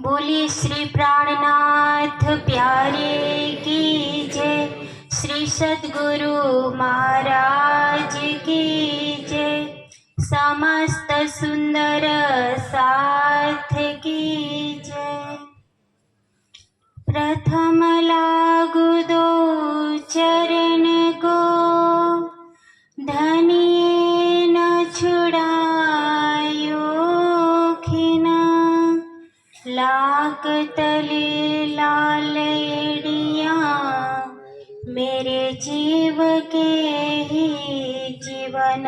बोलिए श्री प्राणनाथ प्यारे की जय, श्री सद्गुरु महाराज की जय, समस्त सुंदर साथ की जय। प्रथम लागू दो चरण को, धनिये न छुड़ायो खिना, लाग तले लाल एड़िया, मेरे जीव के ही जीवन।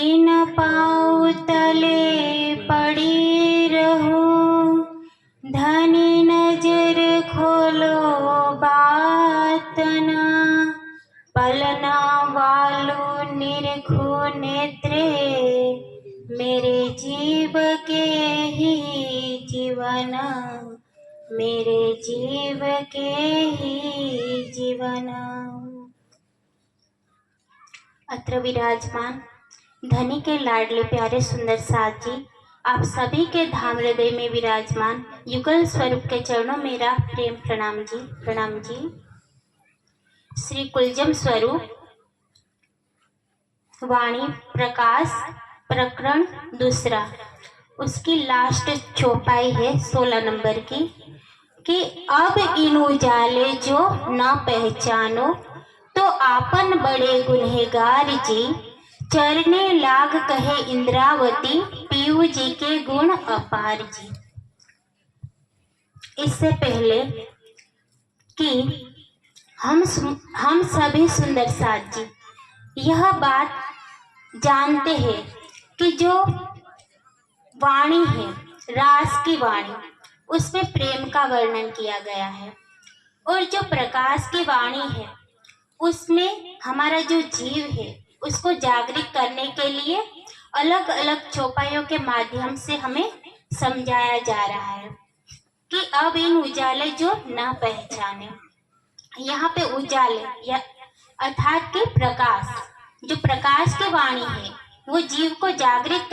इन पाँव तले पड़ी रहूं, धनी नजर खोलो बात न, पलना वालो निरखो नेत्रे, मेरे जीव के ही जीवन, मेरे जीव के ही जीवन। अत्र विराजमान धनी के लाडले प्यारे सुंदर साथ जी, आप सभी के धाम हृदय में विराजमान युगल स्वरूप के चरणों मेरा प्रेम प्रणाम जी, प्रणाम जी। श्री कुलजम स्वरूप वाणी प्रकाश प्रकरण दूसरा, उसकी लास्ट चौपाई है 16 नंबर की कि अब इन उजाले जो न पहचानो, तो आपन बड़े गुनहगार जी, चरने लाग कहे इंद्रावती, पीयू जी के गुण अपार जी। इससे पहले कि हम सभी सुंदर साथ जी यह बात जानते हैं कि जो वाणी है, रास की वाणी, उसमें प्रेम का वर्णन किया गया है, और जो प्रकाश की वाणी है उसमें हमारा जो जीव है उसको जागृत करने के लिए अलग अलग चौपाइयों के माध्यम से हमें समझाया जा रहा है कि अब इन उजाले जो न पहचाने। यहाँ पे उजाले या अर्थात के प्रकाश, जो प्रकाश की वाणी है वो जीव को जागृत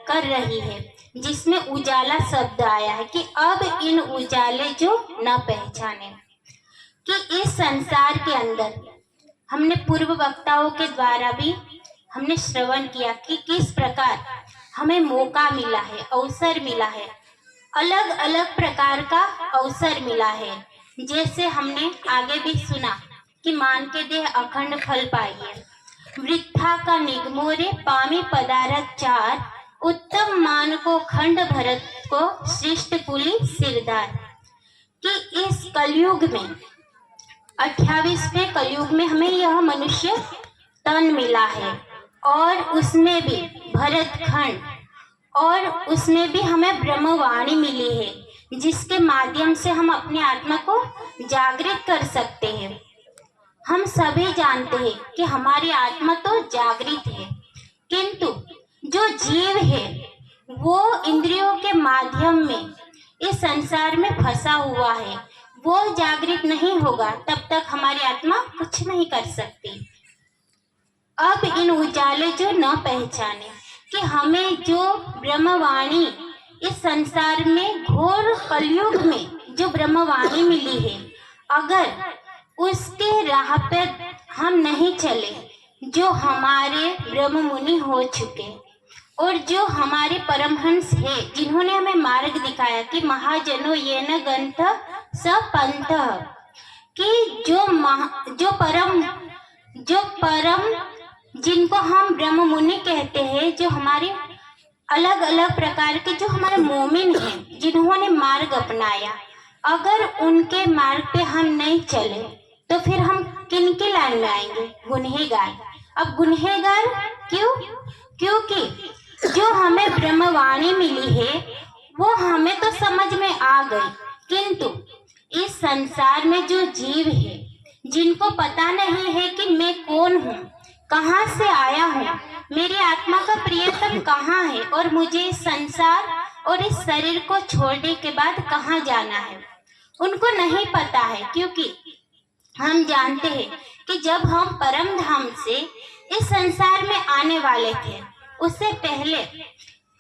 कर रही है, जिसमें उजाला शब्द आया है कि अब इन उजाले जो न पहचाने। कि इस संसार के अंदर हमने पूर्व वक्ताओं के द्वारा भी हमने श्रवण किया कि किस प्रकार हमें मौका मिला है, अवसर मिला है, अलग अलग प्रकार का अवसर मिला है। जैसे हमने आगे भी सुना कि मान के देह अखंड फल पाइए, वृथा का निगमोरे पामी पदारथ चार, उत्तम मान को खंड भरत को श्रेष्ठ कुली सिरदार। कि इस कलयुग में 28वें कलयुग में हमें यह मनुष्य तन मिला है, और उसमें भी भरत खंड, और उसमें भी हमें ब्रह्मवाणी मिली है, जिसके माध्यम से हम अपने आत्मा को जागृत कर सकते हैं। हम सभी जानते हैं कि हमारी आत्मा तो जागृत है, किंतु जो जीव है वो इंद्रियों के माध्यम में इस संसार में फंसा हुआ है, वो जागृत नहीं होगा तब तक हमारी आत्मा कुछ नहीं कर सकती। अब इन उजाले जो न पहचाने, कि हमें जो ब्रह्मवाणी इस संसार में घोर कलयुग में जो ब्रह्मवाणी मिली है, अगर उसके राह पर हम नहीं चले, जो हमारे ब्रह्म मुनि हो चुके और जो हमारे परमहंस है, जिन्होंने हमें मार्ग दिखाया कि महाजनो ये न गंथ स पंथ, कि जो परम जिनको हम ब्रह्म मुनि कहते हैं, जो हमारे अलग अलग प्रकार के जो हमारे मोमिन हैं, जिन्होंने मार्ग अपनाया, अगर उनके मार्ग पे हम नहीं चले तो फिर हम किनकी लाइन में आएंगे? गुनहगार। अब गुनहगार क्यों? क्योंकि जो हमें ब्रह्मवाणी मिली है वो हमें तो समझ में आ गई, किंतु इस संसार में जो जीव है, जिनको पता नहीं है कि मैं कौन हूँ, कहाँ से आया हूँ, मेरी आत्मा का प्रियतम कहाँ है, और मुझे इस संसार और इस शरीर को छोड़ने के बाद कहाँ जाना है, उनको नहीं पता है। क्योंकि हम जानते हैं कि जब हम परम धाम से इस संसार में आने वाले थे, उससे पहले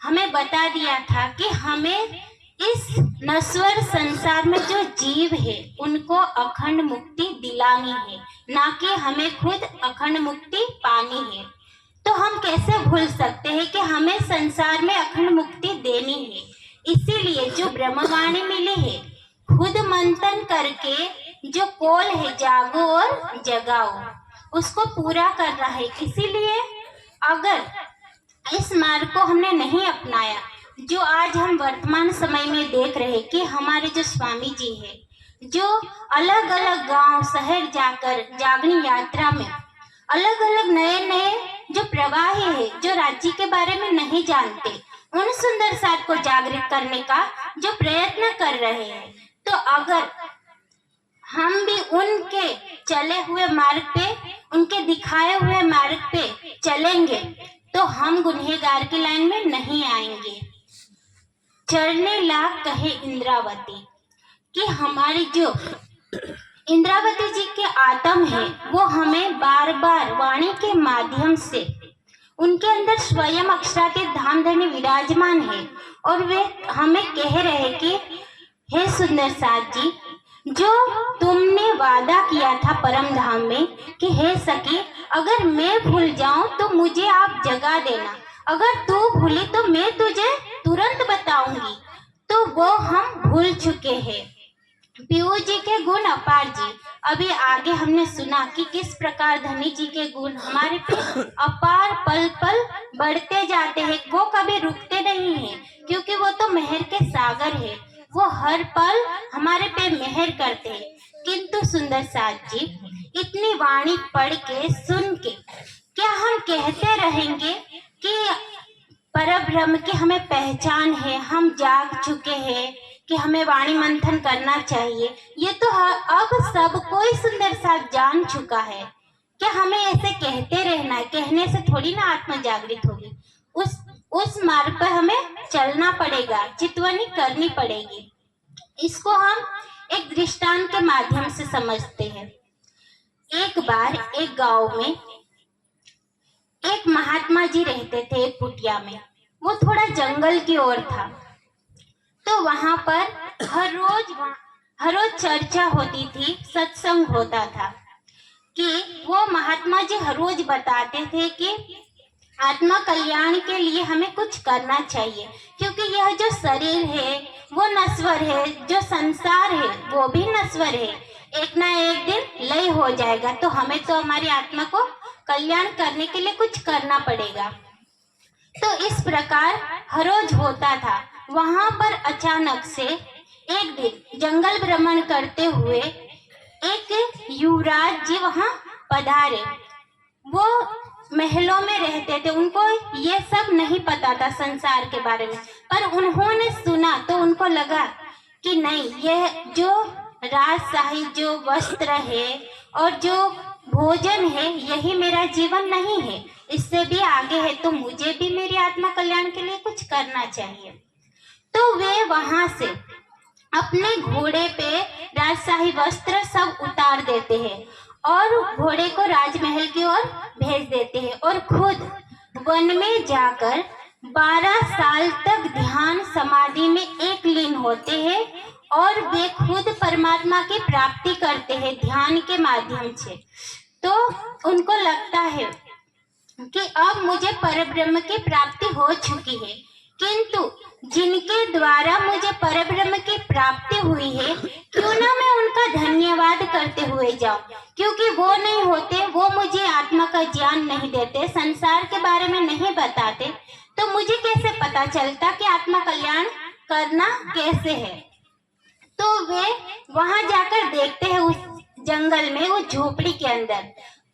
हमें बता दिया था कि हमें इस नश्वर संसार में जो जीव है उनको अखंड मुक्ति दिलानी है, ना कि हमें खुद अखंड मुक्ति पानी है। तो हम कैसे भूल सकते हैं कि हमें संसार में अखंड मुक्ति देनी है। इसीलिए जो ब्रह्मवाणी मिली है, खुद मंथन करके जो कॉल है जागो और जगाओ, उसको पूरा करना है। इसीलिए अगर इस मार्ग को हमने नहीं अपनाया, जो आज हम वर्तमान समय में देख रहे कि हमारे जो स्वामी जी है, जो अलग अलग गांव शहर जाकर जागनी यात्रा में अलग अलग नए नए जो प्रवाही है, जो राज्य के बारे में नहीं जानते, उन सुंदर साथ को जागृत करने का जो प्रयत्न कर रहे हैं, तो अगर हम भी उनके चले हुए मार्ग पे, उनके दिखाए हुए मार्ग पे चलेंगे, तो हम गुनहगार की लाइन में नहीं आएंगे। चरने लाग कहे इंद्रावती कि हमारी जो इंद्रावती जी के आत्म है, वो हमें बार बार वाणी के माध्यम से, उनके अंदर स्वयं अक्षरातीत धाम धनी विराजमान है, और वे हमें कह रहे कि हे सुंदर साथ जी, जो तुमने वादा किया था परम धाम में कि हे सखी, अगर मैं भूल जाऊं तो मुझे आप जगा देना, अगर तू भूली तो मैं तुझे तुरंत बताऊंगी। तो वो हम भूल चुके हैं। पीयू जी के गुण अपार जी, अभी आगे हमने सुना कि किस प्रकार धनी जी के गुण हमारे पे अपार पल पल बढ़ते जाते हैं, वो कभी रुकते नहीं हैं, क्योंकि वो तो मेहर के सागर है, वो हर पल हमारे पे मेहर करते हैं। किंतु सुंदर साथ जी, इतनी वाणी पढ़ के सुन के क्या हम कहते रहेंगे कि परब्रह्म की हमें पहचान है, हम जाग चुके हैं कि हमें वाणी मंथन करना चाहिए? ये तो अब सब कोई सुंदर साथ जान चुका है। क्या हमें ऐसे कहते रहना है? कहने से थोड़ी ना आत्मा जागृत होगी। उस मार्ग पर हमें चलना पड़ेगा, चितवनी करनी पड़ेगी। इसको हम एक दृष्टांत के माध्यम से समझते हैं। एक बार एक गांव में एक महात्मा जी रहते थे, एक कुटिया में। वो थोड़ा जंगल की ओर था, तो वहां पर हर रोज चर्चा होती थी, सत्संग होता था कि वो महात्मा जी हर रोज बताते थे कि आत्मा कल्याण के लिए हमें कुछ करना चाहिए, क्योंकि यह जो शरीर है वो नश्वर है, जो संसार है वो भी नश्वर है, एक ना एक दिन लय हो जाएगा। तो हमें तो हमारी आत्मा को कल्याण करने के लिए कुछ करना पड़ेगा। तो इस प्रकार हर रोज होता था। वहां पर अचानक से एक दिन जंगल भ्रमण करते हुए एक युवराज जी वहां पधारे। वो महलों में रहते थे, उनको ये सब नहीं पता था संसार के बारे में, पर उन्होंने सुना तो उनको लगा कि नहीं, यह जो राजशाही जो वस्त्र है और जो भोजन है, यही मेरा जीवन नहीं है, इससे भी आगे है, तो मुझे भी मेरी आत्मा कल्याण के लिए कुछ करना चाहिए। तो वे वहां से अपने घोड़े पे राजशाही वस्त्र सब उतार देते हैं और घोड़े को राजमहल की ओर भेज देते हैं, और खुद वन में जाकर 12 साल तक ध्यान समाधि में एक लीन होते हैं, और वे खुद परमात्मा की प्राप्ति करते हैं ध्यान के माध्यम से। तो उनको लगता है कि अब मुझे परब्रह्म की प्राप्ति हो चुकी है, किंतु जिनके द्वारा मुझे परब्रह्म की प्राप्ति हुई है, क्यों ना मैं उनका धन्यवाद करते हुए जाऊं, क्योंकि वो नहीं होते, वो मुझे आत्मा का ज्ञान नहीं देते, संसार के बारे में नहीं बताते, तो मुझे कैसे पता चलता कि आत्मा कल्याण करना कैसे है। तो वे वहां जाकर देखते हैं उस जंगल में, वो झोपड़ी के अंदर,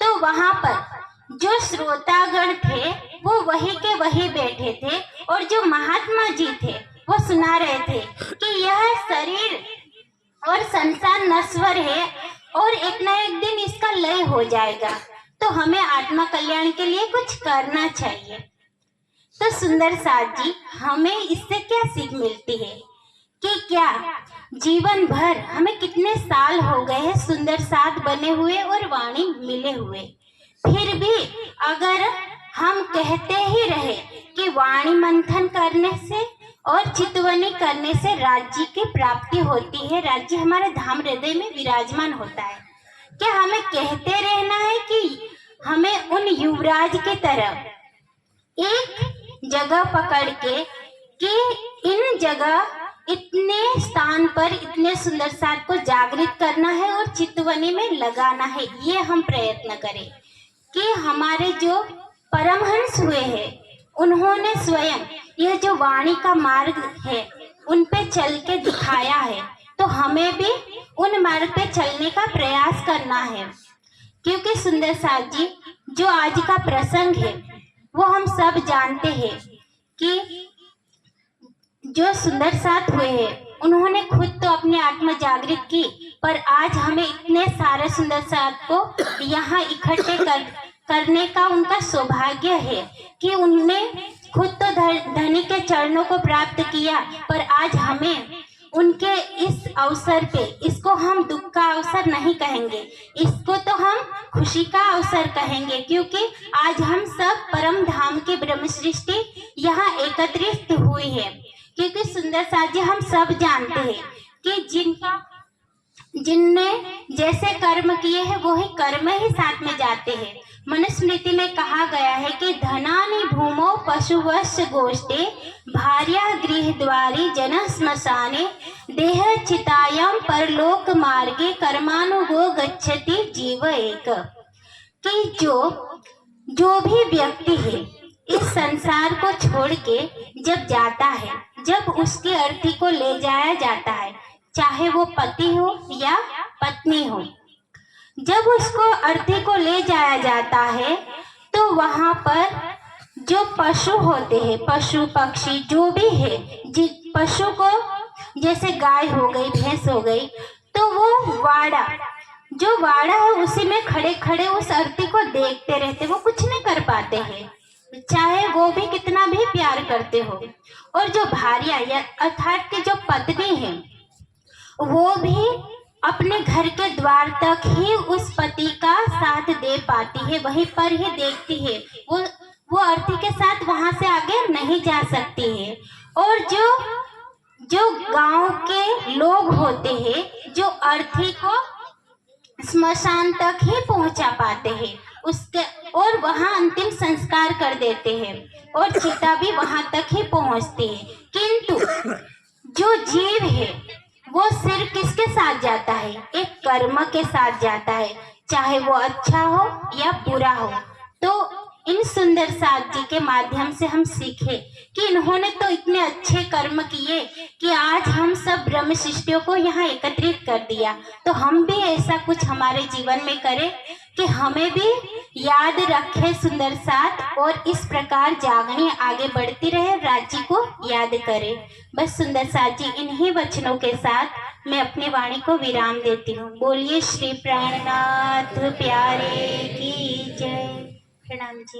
तो वहां पर जो श्रोतागण थे वो वही के वही बैठे थे, और जो महात्मा जी थे वो सुना रहे थे कि यह शरीर और संसार नश्वर है और एक ना एक दिन इसका लय हो जाएगा, तो हमें आत्मा कल्याण के लिए कुछ करना चाहिए। तो सुंदर साथ जी, हमें इससे क्या सीख मिलती है कि क्या जीवन भर हमें कितने साल हो गए हैं सुंदर साथ बने हुए और वाणी मिले हुए, फिर भी अगर हम कहते ही रहे कि वाणी मंथन करने से और चितवनी करने से राज्य की प्राप्ति होती है। राज्य हमारे धाम हृदय में विराजमान होता है। क्या हमें कहते रहना है कि हमें उन युवराज की तरह एक जगह पकड़ के कि इन जगह इतने स्थान पर इतने सुंदर साथ को जागृत करना है और चितवनी में लगाना है। ये हम प्रयत्न करें कि हमारे जो परमहंस हुए हैं उन्होंने स्वयं यह जो वाणी का मार्ग है उन पे चल के दिखाया है, तो हमें भी उन मार्ग पे चलने का प्रयास करना है। क्योंकि सुंदर साथ जी जो आज का प्रसंग है वो हम सब जानते हैं कि जो सुंदर साथ हुए हैं उन्होंने खुद तो अपनी आत्मा जागृत की, पर आज हमें इतने सारे सुंदर साथ को यहाँ इकट्ठे करने का उनका सौभाग्य है कि उनने खुद तो धनी के चरणों को प्राप्त किया, पर आज हमें उनके इस अवसर पे इसको हम दुख का अवसर नहीं कहेंगे, इसको तो हम खुशी का अवसर कहेंगे। क्योंकि आज हम सब परम धाम की ब्रह्म सृष्टि यहाँ एकत्रित हुई है। क्योंकि सुंदर साथ जी हम सब जानते हैं कि जिनने जैसे कर्म किए हैं वो ही कर्म ही साथ में जाते हैं। मनुस्मृति में कहा गया है कि धनानि भूमौ पशुवश गोष्ठे भार्या गृह द्वारी जन श्मशाने देह चितायाम परलोक मार्गे कर्मानुगो गच्छति जीव एक। कि जो भी व्यक्ति है इस संसार को छोड़ के जब जाता है, जब उसकी अर्थी को ले जाया जाता है, चाहे वो पति हो या पत्नी हो, जब उसको अर्थी को ले जाया जाता है तो वहां पर जो पशु होते हैं, पशु पक्षी जो भी है, जिस पशु को जैसे गाय हो गई, भैंस हो गई, तो वो वाड़ा है उसी में खड़े खड़े उस अर्थी को देखते रहते, वो कुछ नहीं कर पाते हैं, चाहे वो भी कितना भी प्यार करते हो। और जो भार्या या अर्थात की जो पत्नी है वो भी अपने घर के द्वार तक ही उस पति का साथ दे पाती है, वहीं पर ही देखती है, वो अर्थी के साथ वहां से आगे नहीं जा सकती है। और जो गांव के लोग होते हैं जो अर्थी को स्मशान तक ही पहुंचा पाते हैं उसके, और वहां अंतिम संस्कार कर देते हैं और चिता भी वहां तक ही पहुंचती है। किंतु जो जीव है वो सिर्फ किसके साथ जाता है? एक कर्म के साथ जाता है, चाहे वो अच्छा हो या बुरा हो। तो इन सुंदर साथ जी के माध्यम से हम सीखे कि इन्होंने तो इतने अच्छे कर्म किए कि आज हम सब ब्रह्म शिष्यों को यहाँ एकत्रित कर दिया, तो हम भी ऐसा कुछ हमारे जीवन में करें कि हमें भी याद रखे सुंदर साथ, और इस प्रकार जागनी आगे बढ़ती रहे, राज्य को याद करे। बस सुंदर साथ जी इन्हीं वचनों के साथ मैं अपनी वाणी को विराम देती हूँ। बोलिए श्री प्राणनाथ प्यारे की जय। प्रणाम जी।